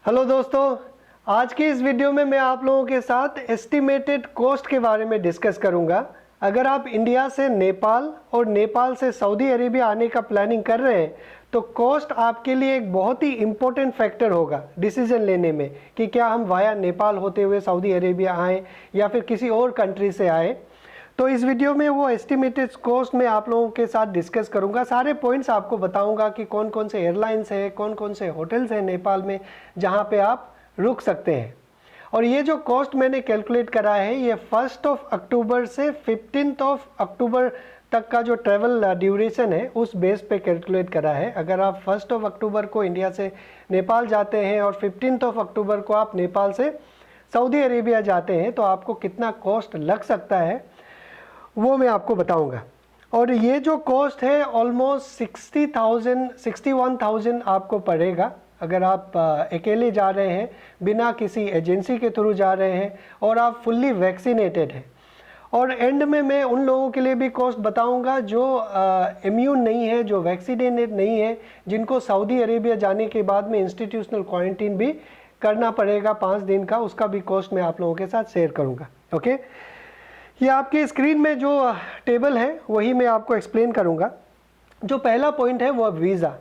Hello दोस्तों, आज की इस वीडियो में मैं आप लोगों के साथ एस्टिमेटेड कॉस्ट के बारे में डिस्कस करूंगा। अगर आप इंडिया से नेपाल और नेपाल से सऊदी अरेबिया आने का प्लानिंग कर रहे हैं तो कॉस्ट आपके लिए एक बहुत ही इम्पोर्टेंट फैक्टर होगा डिसीजन लेने में कि क्या हम वाया नेपाल होते हुए सऊदी अरेबिया आएँ या फिर किसी और कंट्री से आए। तो इस वीडियो में वो एस्टिमेटेड कॉस्ट में आप लोगों के साथ डिस्कस करूंगा। सारे पॉइंट्स आपको बताऊंगा कि कौन कौन से एयरलाइंस हैं, कौन कौन से होटल्स हैं नेपाल में जहां पे आप रुक सकते हैं। और ये जो कॉस्ट मैंने कैलकुलेट करा है ये 1 अक्टूबर से 15 अक्टूबर तक का जो ट्रैवल ड्यूरेशन है उस बेस पे कैलकुलेट करा है। अगर आप 1 अक्टूबर को इंडिया से नेपाल जाते हैं और 15 अक्टूबर को आप नेपाल से सऊदी अरेबिया जाते हैं तो आपको कितना कॉस्ट लग सकता है वो मैं आपको बताऊंगा। और ये जो कॉस्ट है ऑलमोस्ट 61,000 आपको पड़ेगा अगर आप अकेले जा रहे हैं, बिना किसी एजेंसी के थ्रू जा रहे हैं और आप फुल्ली वैक्सीनेटेड हैं। और एंड में मैं उन लोगों के लिए भी कॉस्ट बताऊंगा जो इम्यून नहीं है, जो वैक्सीनेटेड नहीं है, जिनको सऊदी अरेबिया जाने के बाद में इंस्टीट्यूशनल क्वारंटीन भी करना पड़ेगा 5 दिन का, उसका भी कॉस्ट मैं आप लोगों के साथ शेयर करूँगा। ओके, ये आपके स्क्रीन में जो टेबल है वही मैं आपको एक्सप्लेन करूंगा। जो पहला पॉइंट है वो वीज़ा।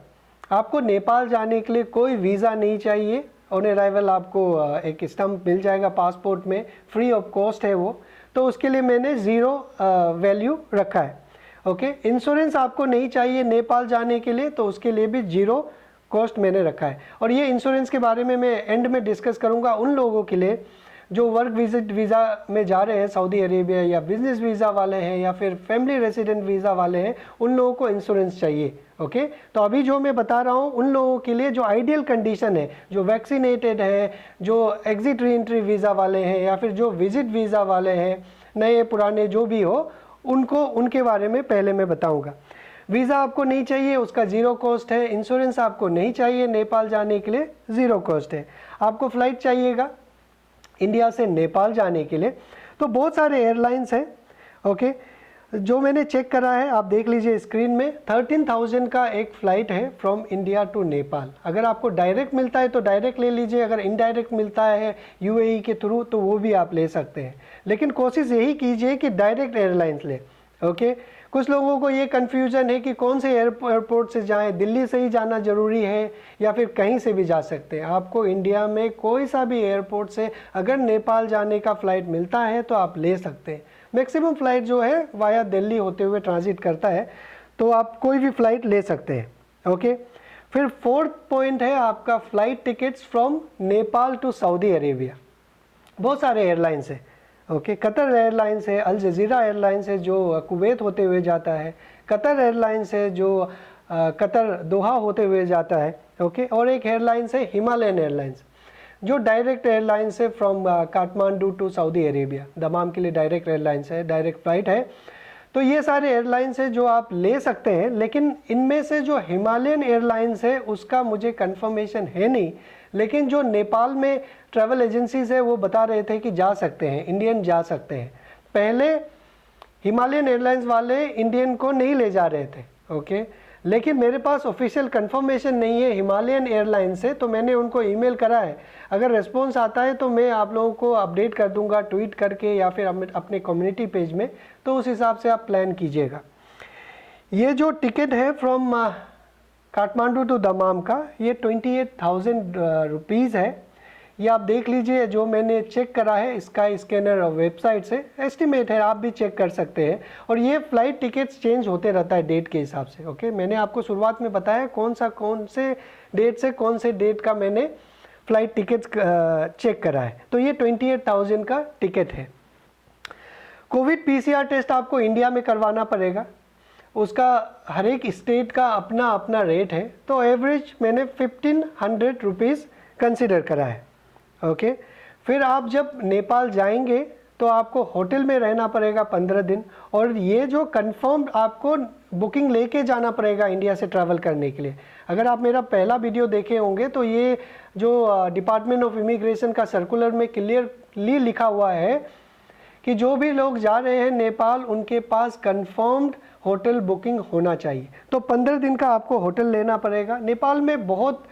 आपको नेपाल जाने के लिए कोई वीज़ा नहीं चाहिए। ऑन अराइवल आपको एक स्टम्प मिल जाएगा पासपोर्ट में, फ्री ऑफ कॉस्ट है वो, तो उसके लिए मैंने 0 वैल्यू रखा है। ओके, इंश्योरेंस आपको नहीं चाहिए नेपाल जाने के लिए तो उसके लिए भी 0 कॉस्ट मैंने रखा है। और ये इंश्योरेंस के बारे में मैं एंड में डिस्कस करूँगा उन लोगों के लिए जो वर्क विजिट वीज़ा में जा रहे हैं सऊदी अरेबिया, या बिजनेस वीज़ा वाले हैं या फिर फैमिली रेसिडेंट वीज़ा वाले हैं, उन लोगों को इंश्योरेंस चाहिए। ओके, तो अभी जो मैं बता रहा हूँ उन लोगों के लिए जो आइडियल कंडीशन है, जो वैक्सीनेटेड है, जो एग्जिट री एंट्री वीज़ा वाले हैं या फिर जो विजिट वीज़ा वाले हैं, नए पुराने जो भी हो, उनके बारे में पहले मैं बताऊँगा। वीज़ा आपको नहीं चाहिए, उसका 0 कॉस्ट है। इंश्योरेंस आपको नहीं चाहिए नेपाल जाने के लिए, 0 कॉस्ट है। आपको फ़्लाइट चाहिएगा इंडिया से नेपाल जाने के लिए, तो बहुत सारे एयरलाइंस हैं। ओके, जो मैंने चेक करा है आप देख लीजिए स्क्रीन में, 13,000 का एक फ़्लाइट है फ्रॉम इंडिया टू नेपाल। अगर आपको डायरेक्ट मिलता है तो डायरेक्ट ले लीजिए, अगर इनडायरेक्ट मिलता है यूएई के थ्रू तो वो भी आप ले सकते हैं, लेकिन कोशिश यही कीजिए कि डायरेक्ट एयरलाइंस ले। ओके, कुछ लोगों को ये कन्फ्यूज़न है कि कौन से एयरपोर्ट से जाएं, दिल्ली से ही जाना ज़रूरी है या फिर कहीं से भी जा सकते हैं। आपको इंडिया में कोई सा भी एयरपोर्ट से अगर नेपाल जाने का फ़्लाइट मिलता है तो आप ले सकते हैं। मैक्सिमम फ़्लाइट जो है वाया दिल्ली होते हुए ट्रांजिट करता है, तो आप कोई भी फ़्लाइट ले सकते हैं। ओके, फिर 4th पॉइंट है आपका flight tickets from Nepal to Saudi Arabia. बहुत सारे एयरलाइंस हैं। ओके, कतर एयरलाइंस है, अल जज़ीरा एयरलाइंस है जो कुवैत होते हुए जाता है, कतर एयरलाइंस है जो कतर दोहा होते हुए जाता है। ओके, और एक एयरलाइंस है हिमालयन एयरलाइंस जो डायरेक्ट एयरलाइंस है from Kathmandu to Saudi Arabia. Dammam के लिए डायरेक्ट एयरलाइंस है, डायरेक्ट फ़्लाइट है। तो ये सारे एयरलाइंस है जो आप ले सकते हैं, लेकिन इनमें से जो हिमालयन एयरलाइंस है उसका मुझे कंफर्मेशन है नहीं, लेकिन जो नेपाल में ट्रैवल एजेंसीज है वो बता रहे थे कि जा सकते हैं, इंडियन जा सकते हैं। पहले हिमालयन एयरलाइंस वाले इंडियन को नहीं ले जा रहे थे। ओके, लेकिन मेरे पास ऑफिशियल कंफर्मेशन नहीं है हिमालयन एयरलाइंस से, तो मैंने उनको ईमेल करा है। अगर रिस्पॉन्स आता है तो मैं आप लोगों को अपडेट कर दूंगा ट्वीट करके या फिर अपने कम्युनिटी पेज में, तो उस हिसाब से आप प्लान कीजिएगा। ये जो टिकट है फ्रॉम काठमांडू टू दमाम का, ये 28,000 रुपीज़ है। ये आप देख लीजिए, जो मैंने चेक करा है स्काई स्कैनर वेबसाइट से, एस्टिमेट है, आप भी चेक कर सकते हैं। और ये फ़्लाइट टिकट्स चेंज होते रहता है डेट के हिसाब से। ओके, मैंने आपको शुरुआत में बताया कौन से डेट से कौन से डेट का मैंने फ़्लाइट टिकट्स चेक करा है। तो ये 28,000 का टिकट है। कोविड PCR टेस्ट आपको इंडिया में करवाना पड़ेगा, उसका हर एक स्टेट का अपना अपना रेट है, तो एवरेज मैंने 1500 रुपीज़ कंसिडर करा है। ओके, फिर आप जब नेपाल जाएंगे तो आपको होटल में रहना पड़ेगा 15 दिन, और ये जो कंफर्म आपको बुकिंग लेके जाना पड़ेगा इंडिया से ट्रैवल करने के लिए। अगर आप मेरा पहला वीडियो देखे होंगे तो ये जो डिपार्टमेंट ऑफ इमिग्रेशन का सर्कुलर में क्लियरली लिखा हुआ है कि जो भी लोग जा रहे हैं नेपाल उनके पास कंफर्म्ड होटल बुकिंग होना चाहिए। तो 15 दिन का आपको होटल लेना पड़ेगा। नेपाल में बहुत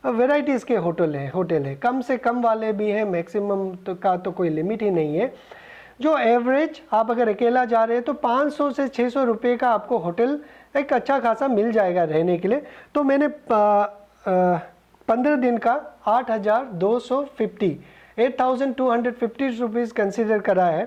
वेराइटीज़ के होटल है, कम से कम वाले भी हैं, मैक्सिमम का तो कोई लिमिट ही नहीं है। जो एवरेज आप अगर अकेला जा रहे हैं तो 500 से 600 रुपये का आपको होटल एक अच्छा खासा मिल जाएगा रहने के लिए। तो मैंने 15 दिन का 8,250 रुपीज़ कंसिडर करा है।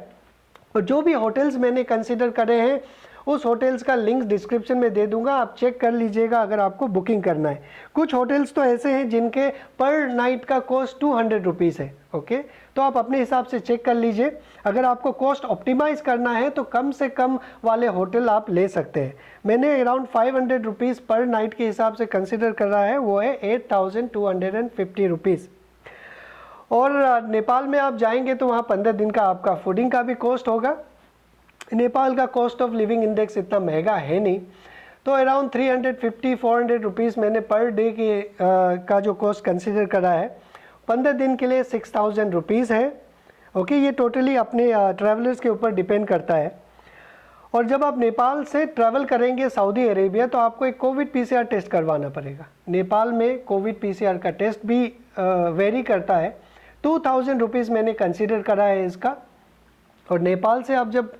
और जो भी होटल्स मैंने कंसिडर करे हैं उस होटल्स का लिंक डिस्क्रिप्शन में दे दूंगा, आप चेक कर लीजिएगा अगर आपको बुकिंग करना है। कुछ होटल्स तो ऐसे हैं जिनके पर नाइट का कॉस्ट 200 रुपीज़ है, ओके, तो आप अपने हिसाब से चेक कर लीजिए। अगर आपको कॉस्ट ऑप्टिमाइज़ करना है तो कम से कम वाले होटल आप ले सकते हैं। मैंने अराउंड 500 रुपीज़ पर नाइट के हिसाब से कंसिडर कर रहा है, वो है 8,250 रुपीज़। और नेपाल में आप जाएंगे तो वहाँ 15 दिन का आपका फूडिंग का भी कॉस्ट होगा। नेपाल का कॉस्ट ऑफ लिविंग इंडेक्स इतना महंगा है नहीं, तो अराउंड 350-400 रुपीज़ मैंने पर डे की का जो कॉस्ट कंसिडर करा है। 15 दिन के लिए 6,000 रुपीज़ है, ओके। ये टोटली अपने ट्रैवलर्स के ऊपर डिपेंड करता है। और जब आप नेपाल से ट्रैवल करेंगे सऊदी अरेबिया तो आपको एक कोविड पीसीआर टेस्ट करवाना पड़ेगा। नेपाल में कोविड पीसीआर का टेस्ट भी वेरी करता है। 2,000 रुपीज़ मैंने कंसिडर करा है इसका। और नेपाल से आप जब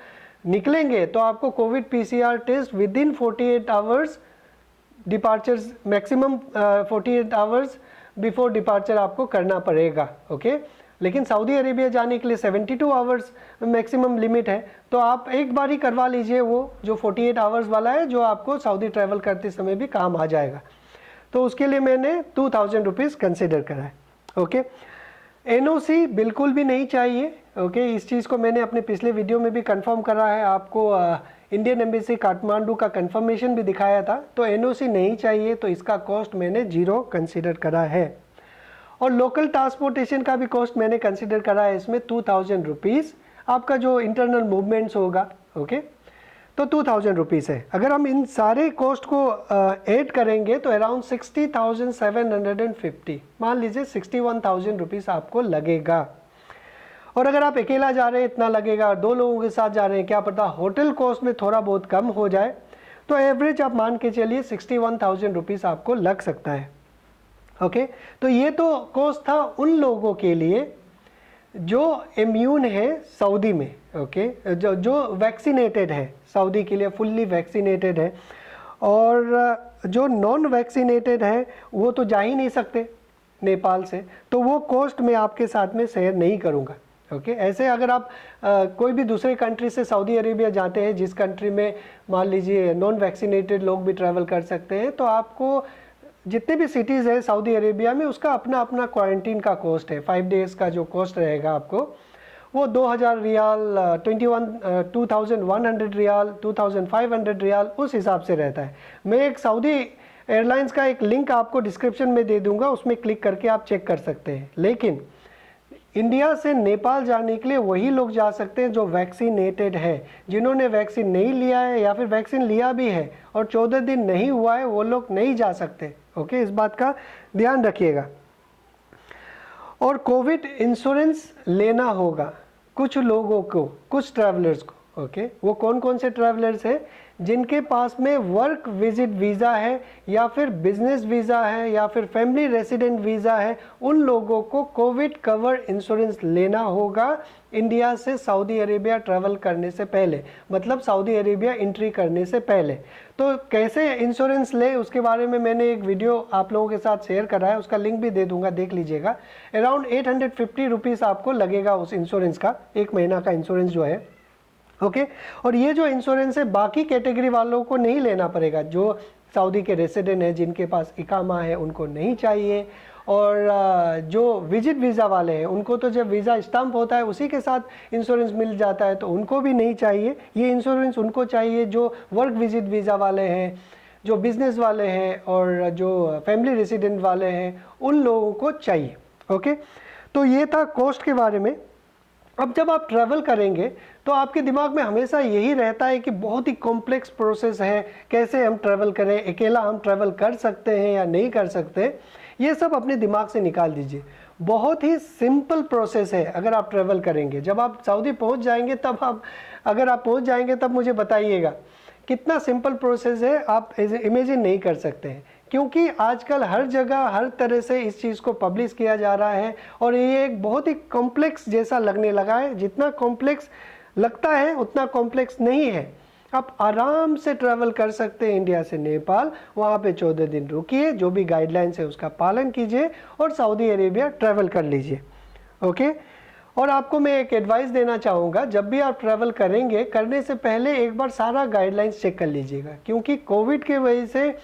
निकलेंगे तो आपको Covid PCR test within 48 hours departures, maximum 48 hours before departure आपको करना पड़ेगा, ओके। लेकिन सऊदी अरेबिया जाने के लिए 72 आवर्स मैक्सिमम लिमिट है, तो आप एक बार ही करवा लीजिए वो जो 48 आवर्स वाला है, जो आपको सऊदी ट्रैवल करते समय भी काम आ जाएगा। तो उसके लिए मैंने 2,000 रुपीज़ कंसिडर करा है, ओके। एनओसी बिल्कुल भी नहीं चाहिए, ओके। इस चीज़ को मैंने अपने पिछले वीडियो में भी कंफर्म करा है, आपको इंडियन एम्बेसी काठमांडू का कंफर्मेशन भी दिखाया था। तो एनओसी नहीं चाहिए, तो इसका कॉस्ट मैंने 0 कंसिडर करा है। और लोकल ट्रांसपोर्टेशन का भी कॉस्ट मैंने कंसिडर करा है इसमें 2,000 रुपीज़। आपका जो इंटरनल मूवमेंट्स होगा, ओके, तो 2,000 रुपीज़ है। अगर हम इन सारे कॉस्ट को ऐड करेंगे तो अराउंड 60,750, मान लीजिए 61,000 रुपीज़ आपको लगेगा। और अगर आप अकेला जा रहे हैं इतना लगेगा, 2 लोगों के साथ जा रहे हैं, क्या पता होटल कॉस्ट में थोड़ा बहुत कम हो जाए, तो एवरेज आप मान के चलिए 61,000 रुपीज़ आपको लग सकता है, ओके। तो ये तो कॉस्ट था उन लोगों के लिए जो इम्यून है सऊदी में, ओके, जो वैक्सीनेटेड है, सऊदी के लिए फुल्ली वैक्सीनेटेड है। और जो नॉन वैक्सीनेटेड है वो तो जा ही नहीं सकते नेपाल से, तो वो कॉस्ट मैं आपके साथ में शेयर नहीं करूँगा, ओके। ऐसे अगर आप कोई भी दूसरे कंट्री से सऊदी अरेबिया जाते हैं, जिस कंट्री में मान लीजिए नॉन वैक्सीनेटेड लोग भी ट्रैवल कर सकते हैं, तो आपको जितने भी सिटीज़ है सऊदी अरेबिया में उसका अपना अपना क्वारंटीन का कॉस्ट है। 5 डेज़ का जो कॉस्ट रहेगा आपको वो 2,000 रियाल, 2,100 रियाल, 2,500 रियाल उस हिसाब से रहता है। मैं एक सऊदी एयरलाइंस का एक लिंक आपको डिस्क्रिप्शन में दे दूंगा, उसमें क्लिक करके आप चेक कर सकते हैं। लेकिन इंडिया से नेपाल जाने के लिए वही लोग जा सकते हैं जो वैक्सीनेटेड है। जिन्होंने वैक्सीन नहीं लिया है या फिर वैक्सीन लिया भी है और 14 दिन नहीं हुआ है, वो लोग नहीं जा सकते, ओके। इस बात का ध्यान रखिएगा। और कोविड इंश्योरेंस लेना होगा कुछ लोगों को, कुछ ट्रैवलर्स को, ओके। वो कौन कौन से ट्रैवलर्स हैं? जिनके पास में वर्क विजिट वीज़ा है या फिर बिजनेस वीज़ा है या फिर फैमिली रेसिडेंट वीज़ा है, उन लोगों को कोविड कवर इंश्योरेंस लेना होगा इंडिया से सऊदी अरेबिया ट्रैवल करने से पहले, मतलब सऊदी अरेबिया एंट्री करने से पहले। तो कैसे इंश्योरेंस ले उसके बारे में मैंने एक वीडियो आप लोगों के साथ शेयर करा है, उसका लिंक भी दे दूंगा, देख लीजिएगा। अराउंड 850 रुपीज़ आपको लगेगा उस इंश्योरेंस का, 1 महीना का इंश्योरेंस जो है, ओके। और ये जो इंश्योरेंस है बाकी कैटेगरी वालों को नहीं लेना पड़ेगा। जो सऊदी के रेसिडेंट हैं, जिनके पास इकामा है, उनको नहीं चाहिए। और जो विजिट वीज़ा वाले हैं उनको तो जब वीज़ा स्टैम्प होता है उसी के साथ इंश्योरेंस मिल जाता है, तो उनको भी नहीं चाहिए। ये इंश्योरेंस उनको चाहिए जो वर्क विजिट वीज़ा वाले हैं, जो बिज़नेस वाले हैं और जो फैमिली रेसिडेंट वाले हैं, उन लोगों को चाहिए, ओके। तो ये था कॉस्ट के बारे में। अब जब आप ट्रैवल करेंगे तो आपके दिमाग में हमेशा यही रहता है कि बहुत ही कॉम्प्लेक्स प्रोसेस है, कैसे हम ट्रैवल करें, अकेला हम ट्रैवल कर सकते हैं या नहीं कर सकते। ये सब अपने दिमाग से निकाल दीजिए। बहुत ही सिंपल प्रोसेस है अगर आप ट्रैवल करेंगे। जब आप सऊदी पहुंच जाएंगे तब अगर आप पहुंच जाएंगे तब मुझे बताइएगा कितना सिंपल प्रोसेस है, आप इमेजिन नहीं कर सकते हैं। क्योंकि आजकल हर जगह हर तरह से इस चीज़ को पब्लिश किया जा रहा है और ये एक बहुत ही कॉम्प्लेक्स जैसा लगने लगा है। जितना कॉम्प्लेक्स लगता है उतना कॉम्प्लेक्स नहीं है। आप आराम से ट्रैवल कर सकते हैं इंडिया से नेपाल, वहाँ पे 14 दिन रुकिए, जो भी गाइडलाइंस है उसका पालन कीजिए और सऊदी अरेबिया ट्रैवल कर लीजिए। ओके। और आपको मैं एक एडवाइस देना चाहूँगा, जब भी आप ट्रैवल करेंगे करने से पहले एक बार सारा गाइडलाइंस चेक कर लीजिएगा, क्योंकि कोविड के वजह से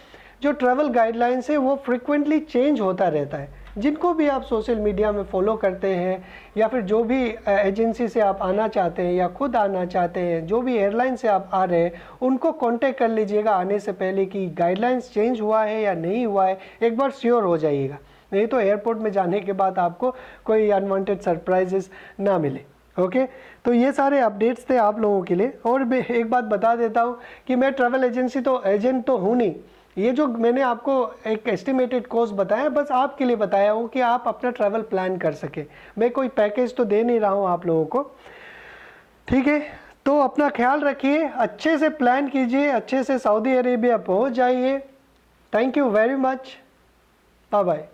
जो ट्रैवल गाइडलाइंस है वो फ्रिक्वेंटली चेंज होता रहता है। जिनको भी आप सोशल मीडिया में फॉलो करते हैं या फिर जो भी एजेंसी से आप आना चाहते हैं या खुद आना चाहते हैं, जो भी एयरलाइन से आप आ रहे हैं, उनको कांटेक्ट कर लीजिएगा आने से पहले कि गाइडलाइंस चेंज हुआ है या नहीं हुआ है। एक बार श्योर हो जाइएगा, नहीं तो एयरपोर्ट में जाने के बाद आपको कोई अनवांटेड सरप्राइजेस ना मिले। ओके। तो ये सारे अपडेट्स थे आप लोगों के लिए। और मैं एक बात बता देता हूँ कि मैं ट्रैवल एजेंट तो हूँ नहीं। ये जो मैंने आपको एक एस्टिमेटेड कॉस्ट बताया, बस आपके लिए बताया हूँ कि आप अपना ट्रैवल प्लान कर सके। मैं कोई पैकेज तो दे नहीं रहा हूँ आप लोगों को, ठीक है। तो अपना ख्याल रखिए, अच्छे से प्लान कीजिए, अच्छे से सऊदी अरेबिया पहुँच जाइए। Thank you very much, bye bye.